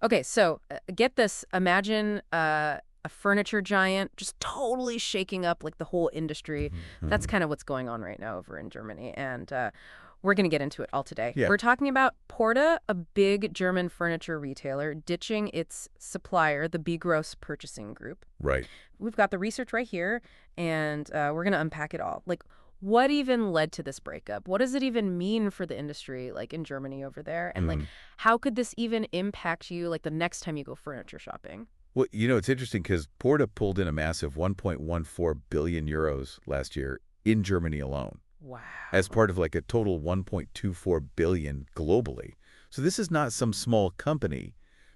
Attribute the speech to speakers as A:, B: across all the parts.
A: Okay, so get this. Imagine a furniture giant just totally shaking up like the whole industry. That's
B: Mhm.
A: kind of what's going on right now over in Germany. And we're going to get into it all today.
B: Yeah,
A: We're talking about Porta, a big German furniture retailer, ditching its supplier, the Begros Purchasing Group.
B: right.
A: We've got the research right here, and we're going to unpack it all. Like, what even led to this breakup? What does it even mean for the industry, like in Germany over there? And like,
B: Mhm.
A: how could this even impact you, like the next time you go furniture shopping?
B: Well, it's interesting because Porta pulled in a massive 1.14 billion euros last year in Germany alone, as
A: Wow.
B: part of like a total 1.24 billion globally. So this is not some small company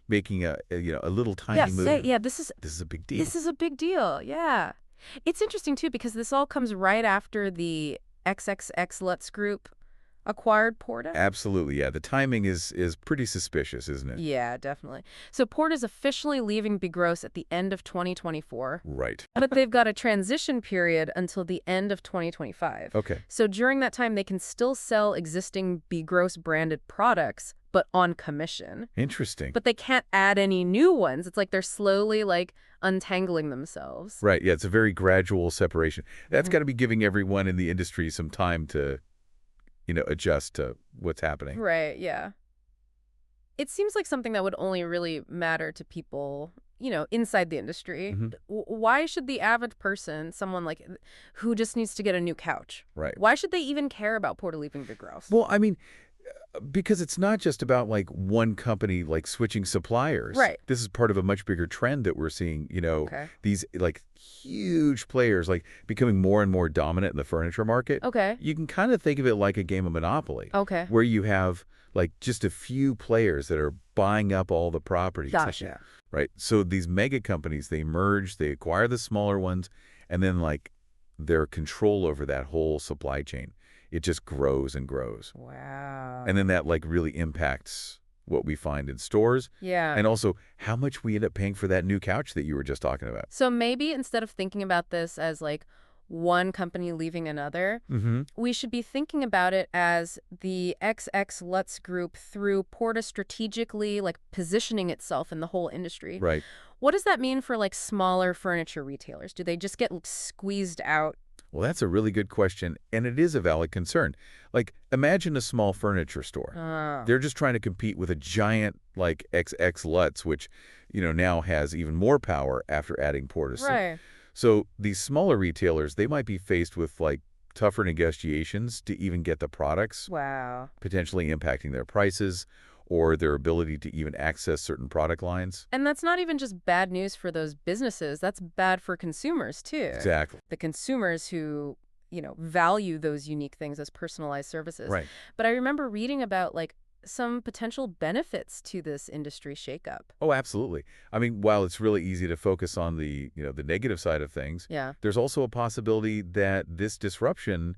B: making a little tiny
A: Yes. Yeah,
B: move.
A: yeah,
B: This is a big deal.
A: this is a big deal. Yeah. It's interesting too because this all comes right after the XXXLutz Group acquired Porta.
B: Absolutely, yeah. The timing is pretty suspicious, isn't it?
A: Yeah, definitely. So Porta's officially leaving Begros at the end of 2024,
B: Right.
A: but they've got a transition period until the end of 2025.
B: Okay.
A: So during that time, they can still sell existing Begros branded products, but on commission.
B: Interesting.
A: But they can't add any new ones. It's like they're slowly like untangling themselves.
B: Right. Yeah, it's a very gradual separation. That's
A: Mhm.
B: got to be giving everyone in the industry some time to, adjust to what's happening.
A: Right, yeah. It seems like something that would only really matter to people, inside the industry.
B: Hmm.
A: Why should the average person, someone like who just needs to get a new couch,
B: Right.
A: why should they even care about Porta leaving Big Gross?
B: Well, I mean, because it's not just about like one company like switching suppliers.
A: Right.
B: This is part of a much bigger trend that we're seeing,
A: Okay.
B: these like huge players like becoming more and more dominant in the furniture market.
A: Okay.
B: You can kind of think of it like a game of Monopoly,
A: Okay.
B: where you have like just a few players that are buying up all the properties.
A: Gotcha.
B: Right. So these mega companies, they merge, they acquire the smaller ones, and then like their control over that whole supply chain, it just grows and grows.
A: Wow.
B: And then that like really impacts what we find in stores
A: Yeah.
B: and also how much we end up paying for that new couch that you were just talking about.
A: So maybe instead of thinking about this as like one company leaving another,
B: Mm-hmm.
A: we should be thinking about it as the XX Lutz Group through Porta strategically like positioning itself in the whole industry.
B: Right.
A: What does that mean for like smaller furniture retailers? Do they just get squeezed out?
B: Well, that's a really good question, and it is a valid concern. Like, imagine a small furniture store.
A: Oh,
B: They're just trying to compete with a giant like XX Lutz, which, now has even more power after adding Portis.
A: right.
B: So these smaller retailers, they might be faced with like tougher negotiations to even get the products,
A: Wow.
B: potentially impacting their prices or their ability to even access certain product lines.
A: And that's not even just bad news for those businesses. That's bad for consumers too.
B: Exactly.
A: The consumers who, value those unique things as personalized services.
B: Right.
A: But I remember reading about like some potential benefits to this industry shakeup.
B: Oh, absolutely. I mean, while it's really easy to focus on the negative side of things,
A: Yeah.
B: there's also a possibility that this disruption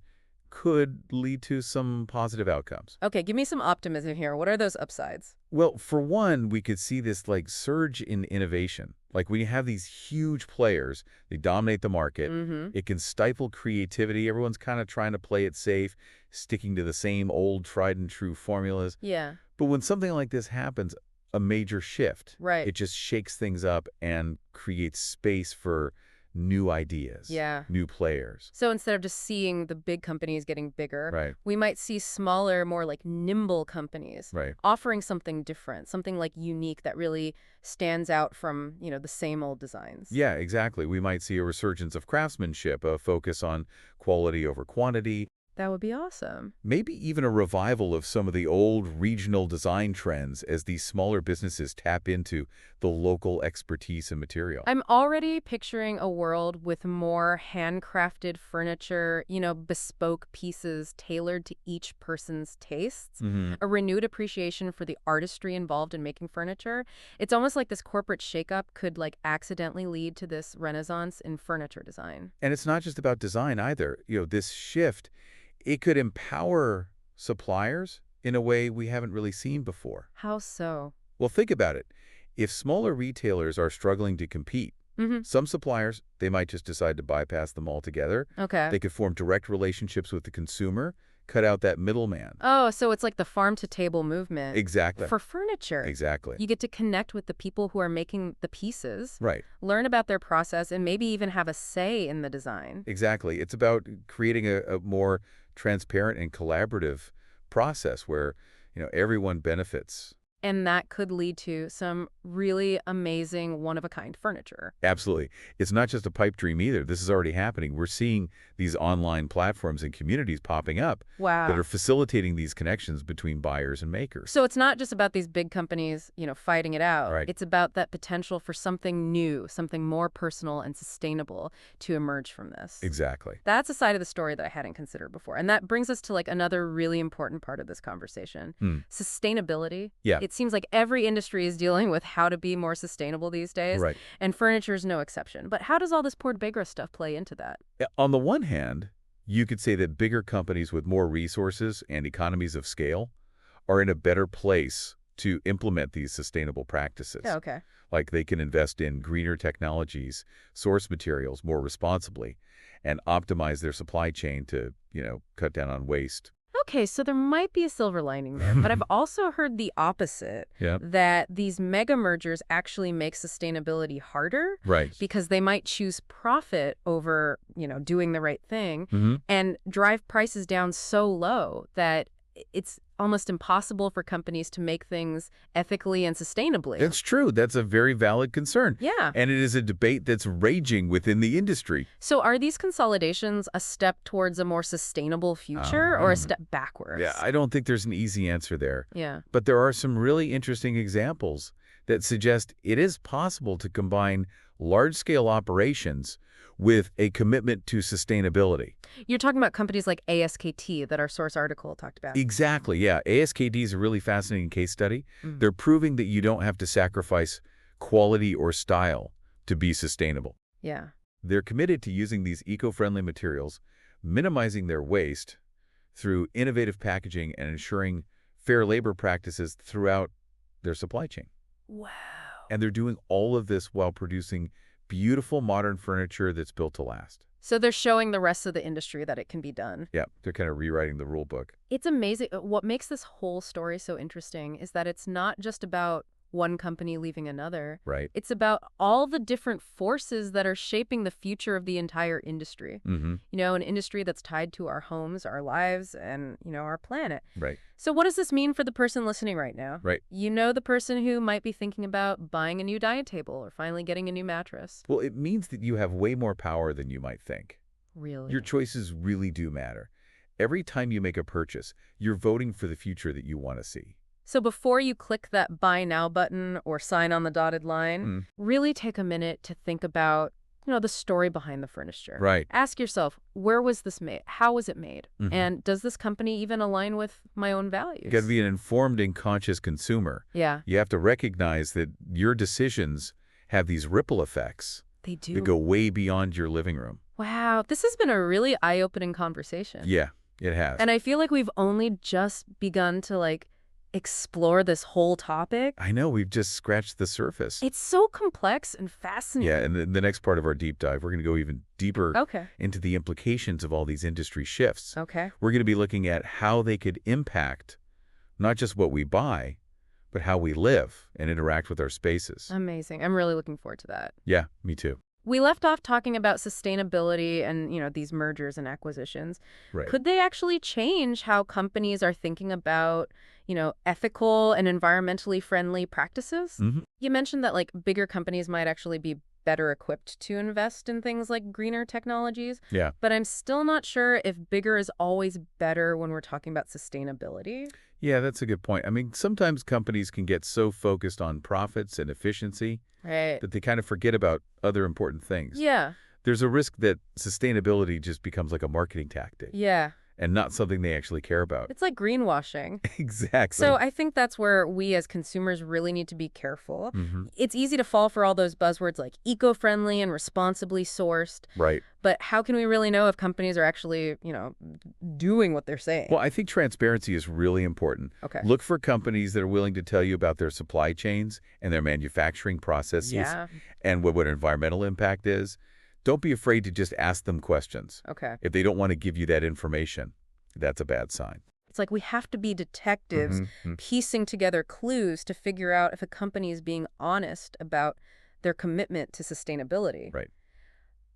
B: could lead to some positive outcomes.
A: Okay, give me some optimism here. What are those upsides?
B: Well, for one, we could see this like surge in innovation. Like when you have these huge players, they dominate the market.
A: Mm-hmm.
B: It can stifle creativity. Everyone's kind of trying to play it safe, sticking to the same old tried and true formulas.
A: Yeah,
B: But when something like this happens, a major shift,
A: right.
B: it just shakes things up and creates space for new ideas,
A: Yeah.
B: new players.
A: So instead of just seeing the big companies getting bigger,
B: Right,
A: we might see smaller, more like nimble companies
B: right.
A: offering something different, something like unique that really stands out from, the same old designs.
B: Yeah, exactly. We might see a resurgence of craftsmanship, a focus on quality over quantity,
A: That would be awesome.
B: maybe even a revival of some of the old regional design trends as these smaller businesses tap into the local expertise and material.
A: I'm already picturing a world with more handcrafted furniture, bespoke pieces tailored to each person's tastes,
B: Hmm.
A: a renewed appreciation for the artistry involved in making furniture. It's almost like this corporate shakeup could like accidentally lead to this renaissance in furniture design.
B: And it's not just about design either. This shift, it could empower suppliers in a way we haven't really seen before.
A: How so?
B: Well, think about it. If smaller retailers are struggling to compete,
A: Mm-hmm.
B: some suppliers, they might just decide to bypass them altogether.
A: Okay.
B: They could form direct relationships with the consumer, cut out that middleman.
A: Oh, so it's like the farm-to-table movement.
B: Exactly.
A: For furniture.
B: Exactly.
A: You get to connect with the people who are making the pieces,
B: Right.
A: learn about their process, and maybe even have a say in the design.
B: Exactly. It's about creating a more transparent and collaborative process where, everyone benefits.
A: And that could lead to some really amazing, one-of-a-kind furniture.
B: Absolutely. It's not just a pipe dream either. This is already happening. We're seeing these online platforms and communities popping up
A: Wow.
B: that are facilitating these connections between buyers and makers.
A: So it's not just about these big companies, fighting it out.
B: Right.
A: It's about that potential for something new, something more personal and sustainable to emerge from this.
B: Exactly.
A: That's a side of the story that I hadn't considered before. And that brings us to another really important part of this conversation. Sustainability.
B: Yeah.
A: It seems like every industry is dealing with how to be more sustainable these days.
B: Right.
A: And furniture is no exception. But how does all this Porta-Begros stuff play into that?
B: On the one hand, you could say that bigger companies with more resources and economies of scale are in a better place to implement these sustainable practices.
A: Yeah, okay.
B: Like they can invest in greener technologies, source materials more responsibly, and optimize their supply chain to, cut down on waste.
A: Okay, so there might be a silver lining there, but I've also heard the opposite,
B: Yeah.
A: that these mega mergers actually make sustainability harder
B: Right.
A: because they might choose profit over, doing the right thing
B: Mm-hmm.
A: and drive prices down so low that it's almost impossible for companies to make things ethically and sustainably.
B: It's true. That's a very valid concern.
A: Yeah.
B: And it is a debate that's raging within the industry.
A: So are these consolidations a step towards a more sustainable future or a step backwards?
B: Yeah, I don't think there's an easy answer there.
A: Yeah.
B: But there are some really interesting examples that suggest it is possible to combine large-scale operations with a commitment to sustainability.
A: You're talking about companies like ASKT that our source article talked about.
B: Exactly, yeah. ASKT is a really fascinating case study. They're proving that you don't have to sacrifice quality or style to be sustainable.
A: Yeah.
B: They're committed to using these eco-friendly materials, minimizing their waste through innovative packaging and ensuring fair labor practices throughout their supply chain.
A: Wow.
B: And they're doing all of this while producing beautiful modern furniture that's built to last.
A: So they're showing the rest of the industry that it can be done.
B: Yeah, they're kind of rewriting the rule book.
A: It's amazing. What makes this whole story so interesting is that it's not just about one company leaving another.
B: Right.
A: It's about all the different forces that are shaping the future of the entire industry.
B: Mm-hmm.
A: An industry that's tied to our homes, our lives, and, our planet.
B: Right.
A: So what does this mean for the person listening right now?
B: Right.
A: The person who might be thinking about buying a new dining table or finally getting a new mattress.
B: Well, it means that you have way more power than you might think.
A: Really?
B: Your choices really do matter. Every time you make a purchase, you're voting for the future that you want to see.
A: So before you click that buy now button or sign on the dotted line, really take a minute to think about, the story behind the furniture.
B: Right.
A: Ask yourself, where was this made? How was it made? And does this company even align with my own values?
B: You got to be an informed and conscious consumer.
A: Yeah.
B: You have to recognize that your decisions have these ripple effects
A: They do.
B: that go way beyond your living room.
A: Wow. This has been a really eye-opening conversation.
B: Yeah, it has.
A: And I feel like we've only just begun to, explore this whole topic.
B: I know, we've just scratched the surface.
A: It's so complex and fascinating.
B: Yeah, and the next part of our deep dive, we're going to go even deeper
A: Okay.
B: into the implications of all these industry shifts.
A: Okay.
B: We're going to be looking at how they could impact not just what we buy, but how we live and interact with our spaces.
A: Amazing. I'm really looking forward to that.
B: Yeah, me too.
A: We left off talking about sustainability and, these mergers and acquisitions.
B: Right.
A: Could they actually change how companies are thinking about, ethical and environmentally friendly practices? You mentioned that, bigger companies might actually be better equipped to invest in things like greener technologies.
B: Yeah.
A: But I'm still not sure if bigger is always better when we're talking about sustainability.
B: Yeah, that's a good point. I mean, sometimes companies can get so focused on profits and efficiency
A: Right.
B: that they kind of forget about other important things.
A: Yeah.
B: There's a risk that sustainability just becomes like a marketing tactic
A: Yeah.
B: and not something they actually care about.
A: It's like greenwashing.
B: Exactly.
A: So I think that's where we as consumers really need to be careful. It's easy to fall for all those buzzwords like eco-friendly and responsibly sourced.
B: Right.
A: But how can we really know if companies are actually, doing what they're saying?
B: Well, I think transparency is really important.
A: Okay.
B: Look for companies that are willing to tell you about their supply chains and their manufacturing processes
A: Yeah.
B: and what environmental impact is. Don't be afraid to just ask them questions
A: Okay.
B: if they don't want to give you that information. That's a bad sign.
A: It's like we have to be detectives piecing together clues to figure out if a company is being honest about their commitment to sustainability.
B: Right.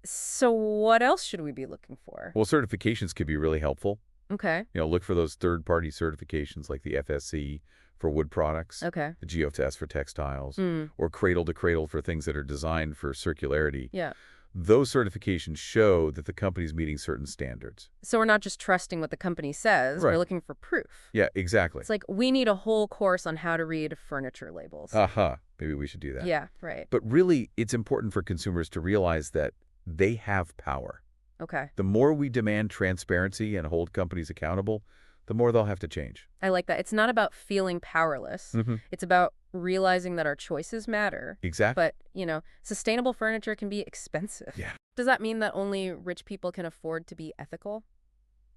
A: So what else should we be looking for?
B: Well, certifications could be really helpful.
A: Okay.
B: Look for those third-party certifications like the FSC for wood products,
A: Okay.
B: the GeoTest for textiles, or Cradle to Cradle for things that are designed for circularity.
A: Yeah.
B: Those certifications show that the company's meeting certain standards.
A: So we're not just trusting what the company says,
B: Right.
A: we're looking for proof.
B: Yeah, exactly.
A: It's like we need a whole course on how to read furniture labels.
B: Aha. Maybe we should do that.
A: Yeah, right.
B: But really, it's important for consumers to realize that they have power.
A: Okay.
B: The more we demand transparency and hold companies accountable, the more they'll have to change.
A: I like that. It's not about feeling powerless. It's about realizing that our choices matter.
B: Exactly.
A: But, sustainable furniture can be expensive.
B: Yeah.
A: Does that mean that only rich people can afford to be ethical?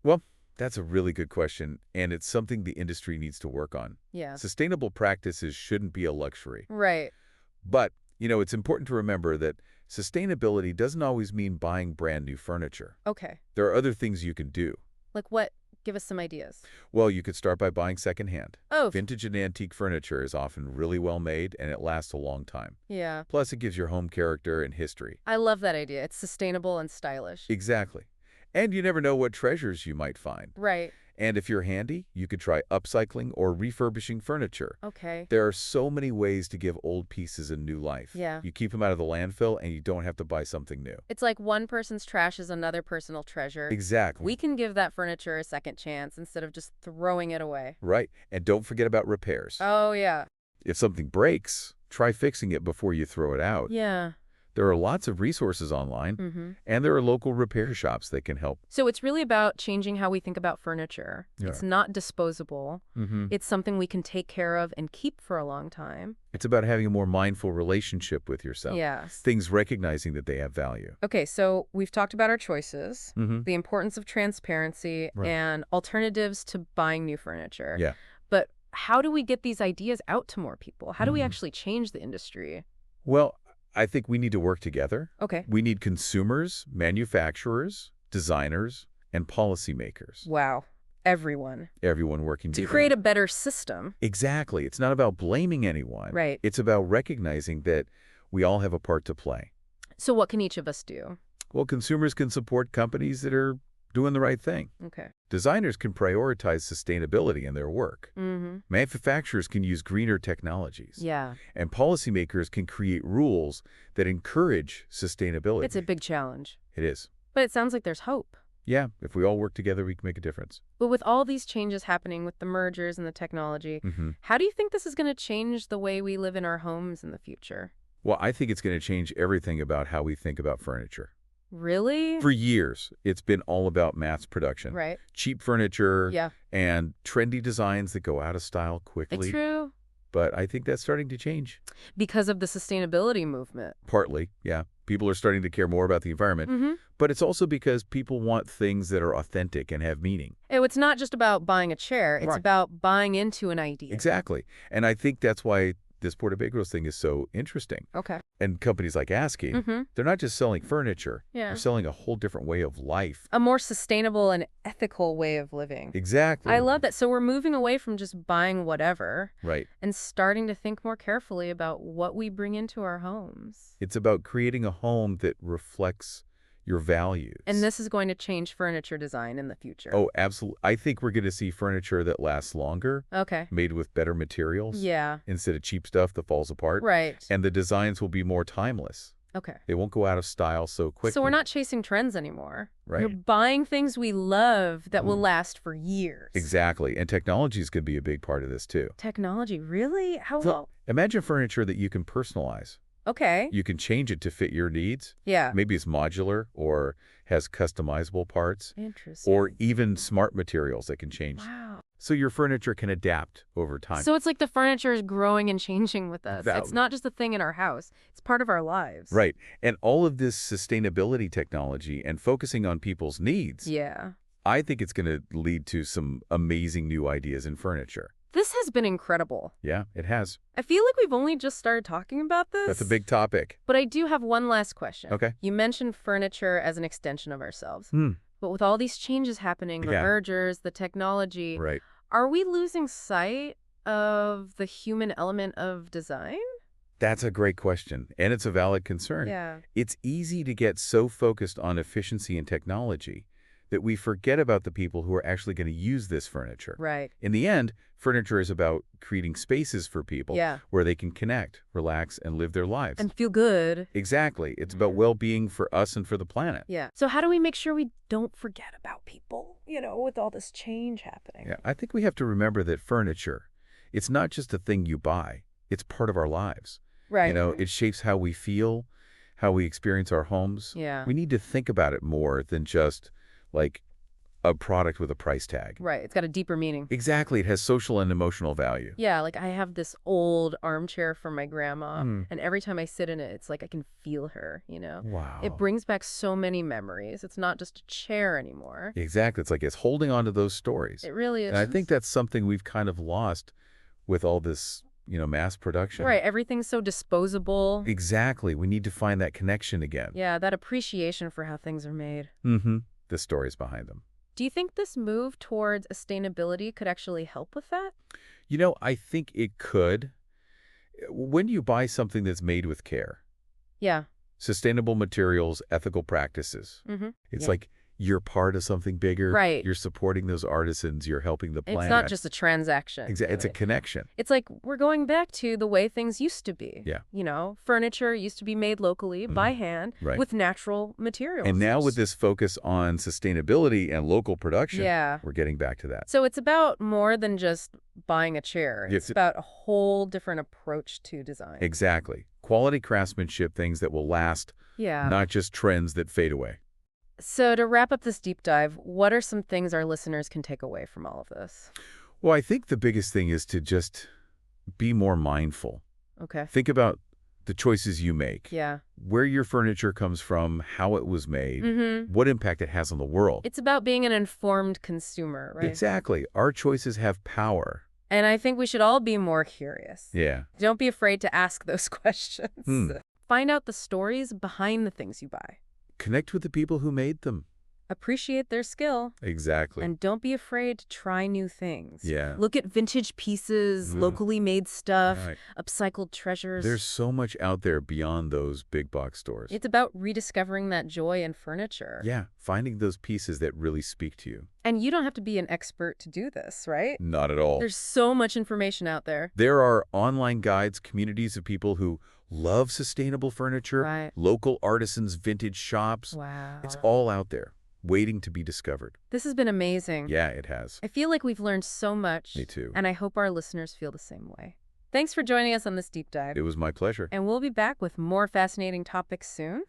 B: Well, that's a really good question, and it's something the industry needs to work on.
A: Yeah.
B: Sustainable practices shouldn't be a luxury.
A: Right.
B: But, it's important to remember that sustainability doesn't always mean buying brand new furniture.
A: Okay.
B: There are other things you can do.
A: Like what? Give us some ideas.
B: Well, you could start by buying secondhand.
A: Oh.
B: Vintage and antique furniture is often really well made, and it lasts a long time.
A: Yeah.
B: Plus, it gives your home character and history.
A: I love that idea. It's sustainable and stylish.
B: Exactly. And you never know what treasures you might find.
A: Right.
B: And if you're handy, you could try upcycling or refurbishing furniture.
A: Okay.
B: There are so many ways to give old pieces a new life.
A: Yeah.
B: You keep them out of the landfill, and you don't have to buy something new.
A: It's like one person's trash is another personal treasure.
B: Exactly.
A: We can give that furniture a second chance instead of just throwing it away.
B: Right. And don't forget about repairs.
A: Oh, yeah.
B: If something breaks, try fixing it before you throw it out.
A: Yeah.
B: There are lots of resources online, and there are local repair shops that can help.
A: So it's really about changing how we think about furniture.
B: Yeah.
A: It's not disposable. It's something we can take care of and keep for a long time.
B: It's about having a more mindful relationship with yourself.
A: Yes.
B: Things recognizing that they have value.
A: Okay, so we've talked about our choices,
B: Mm-hmm.
A: the importance of transparency,
B: Right.
A: and alternatives to buying new furniture.
B: Yeah.
A: But how do we get these ideas out to more people? How do we actually change the industry?
B: Well, I think we need to work together.
A: Okay.
B: We need consumers, manufacturers, designers, and policymakers.
A: Wow. Everyone.
B: Everyone working
A: To
B: together.
A: create a better system.
B: Exactly. It's not about blaming anyone.
A: Right.
B: It's about recognizing that we all have a part to play.
A: So what can each of us do?
B: Well, consumers can support companies that are doing the right thing.
A: Okay.
B: Designers can prioritize sustainability in their work.
A: Mm-hmm.
B: Manufacturers can use greener technologies.
A: Yeah.
B: And policymakers can create rules that encourage sustainability.
A: It's a big challenge.
B: It is.
A: But it sounds like there's hope.
B: Yeah, if we all work together, we can make a difference.
A: But with all these changes happening with the mergers and the technology, how do you think this is going to change the way we live in our homes in the future?
B: Well, I think it's going to change everything about how we think about furniture.
A: Really?
B: For years, it's been all about mass production.
A: Right.
B: Cheap furniture
A: Yeah.
B: and trendy designs that go out of style quickly.
A: True.
B: But I think that's starting to change.
A: Because of the sustainability movement.
B: Partly, yeah. People are starting to care more about the environment. But it's also because people want things that are authentic and have meaning.
A: Oh, it's not just about buying a chair. It's
B: Right.
A: about buying into an idea.
B: Exactly. And I think that's why this Porta-Begros thing is so interesting.
A: Okay.
B: And companies like ASKT, they're not just selling furniture.
A: Yeah.
B: They're selling a whole different way of life.
A: A more sustainable and ethical way of living.
B: Exactly.
A: I love that. So we're moving away from just buying whatever
B: Right.
A: and starting to think more carefully about what we bring into our homes.
B: It's about creating a home that reflects your values.
A: And this is going to change furniture design in the future.
B: Oh, absolutely. I think we're going to see furniture that lasts longer,
A: Okay.
B: made with better materials,
A: Yeah.
B: instead of cheap stuff that falls apart.
A: Right.
B: And the designs will be more timeless.
A: Okay.
B: They won't go out of style so quickly.
A: So we're not chasing trends anymore.
B: Right.
A: We're buying things we love that will last for years.
B: Exactly. And technologies could be a big part of this, too.
A: Technology, really? How
B: So,
A: well?
B: imagine furniture that you can personalize.
A: Okay.
B: You can change it to fit your needs.
A: Yeah.
B: Maybe it's modular or has customizable parts,
A: Interesting.
B: or even smart materials that can change.
A: Wow.
B: So your furniture can adapt over time.
A: So it's like the furniture is growing and changing with us.
B: That-
A: It's not just a thing in our house. It's part of our lives.
B: Right. And all of this sustainability technology and focusing on people's needs,
A: Yeah.
B: I think it's going to lead to some amazing new ideas in furniture.
A: This has been incredible.
B: Yeah, it has.
A: I feel like we've only just started talking about this.
B: That's a big topic.
A: But I do have one last question.
B: Okay.
A: You mentioned furniture as an extension of ourselves. But with all these changes happening, the
B: Yeah.
A: mergers, the technology,
B: Right.
A: are we losing sight of the human element of design?
B: That's a great question, and it's a valid concern.
A: Yeah.
B: It's easy to get so focused on efficiency and technology that we forget about the people who are actually going to use this furniture.
A: Right.
B: In the end, furniture is about creating spaces for people
A: Yeah.
B: where they can connect, relax, and live their lives.
A: And feel good.
B: Exactly. It's about well-being for us and for the planet.
A: Yeah. So how do we make sure we don't forget about people, with all this change happening?
B: Yeah, I think we have to remember that furniture, it's not just a thing you buy. It's part of our lives.
A: Right.
B: It shapes how we feel, how we experience our homes.
A: Yeah.
B: We need to think about it more than just like a product with a price tag.
A: Right. It's got a deeper meaning.
B: Exactly. It has social and emotional value.
A: Yeah, like I have this old armchair from my grandma,
B: Mm.
A: and every time I sit in it, it's like I can feel her,
B: Wow.
A: It brings back so many memories. It's not just a chair anymore.
B: Exactly. It's like it's holding on to those stories.
A: It really is.
B: And I think that's something we've kind of lost with all this, mass production.
A: Right, everything's so disposable.
B: Exactly. We need to find that connection again.
A: Yeah, that appreciation for how things are made.
B: Mm-hmm. The stories behind them.
A: Do you think this move towards sustainability could actually help with that?
B: I think it could. When you buy something that's made with care,
A: Yeah.
B: sustainable materials, ethical practices,
A: Mm-hmm.
B: it's
A: Yeah.
B: like you're part of something bigger.
A: Right.
B: You're supporting those artisans. You're helping the planet.
A: It's not just a transaction.
B: It's a connection.
A: It's like we're going back to the way things used to be.
B: Yeah.
A: Furniture used to be made locally by hand
B: Right.
A: with natural materials.
B: And now with this focus on sustainability and local production,
A: Yeah.
B: we're getting back to that.
A: So it's about more than just buying a chair.
B: Yes.
A: It's about a whole different approach to design.
B: Exactly. Quality craftsmanship, things that will last,
A: Yeah.
B: not just trends that fade away.
A: So to wrap up this deep dive, what are some things our listeners can take away from all of this?
B: Well, I think the biggest thing is to just be more mindful.
A: Okay.
B: Think about the choices you make,
A: Yeah.
B: where your furniture comes from, how it was made,
A: Mm-hmm.
B: what impact it has on the world.
A: It's about being an informed consumer, right?
B: Exactly. Our choices have power.
A: And I think we should all be more curious.
B: Yeah.
A: Don't be afraid to ask those questions.
B: Hmm.
A: Find out the stories behind the things you buy.
B: Connect with the people who made them.
A: Appreciate their skill.
B: Exactly.
A: And don't be afraid to try new things.
B: Yeah.
A: Look at vintage pieces,
B: Mm.
A: locally made stuff,
B: Right.
A: upcycled treasures.
B: There's so much out there beyond those big box stores.
A: It's about rediscovering that joy in furniture.
B: Yeah, finding those pieces that really speak to you.
A: And you don't have to be an expert to do this, right?
B: Not at all.
A: There's so much information out there.
B: There are online guides, communities of people who love sustainable furniture,
A: Right.
B: local artisans, vintage shops.
A: Wow.
B: It's all out there, waiting to be discovered.
A: This has been amazing.
B: Yeah, it has.
A: I feel like we've learned so much.
B: Me too.
A: And I hope our listeners feel the same way. Thanks for joining us on this deep dive.
B: It was my pleasure.
A: And we'll be back with more fascinating topics soon.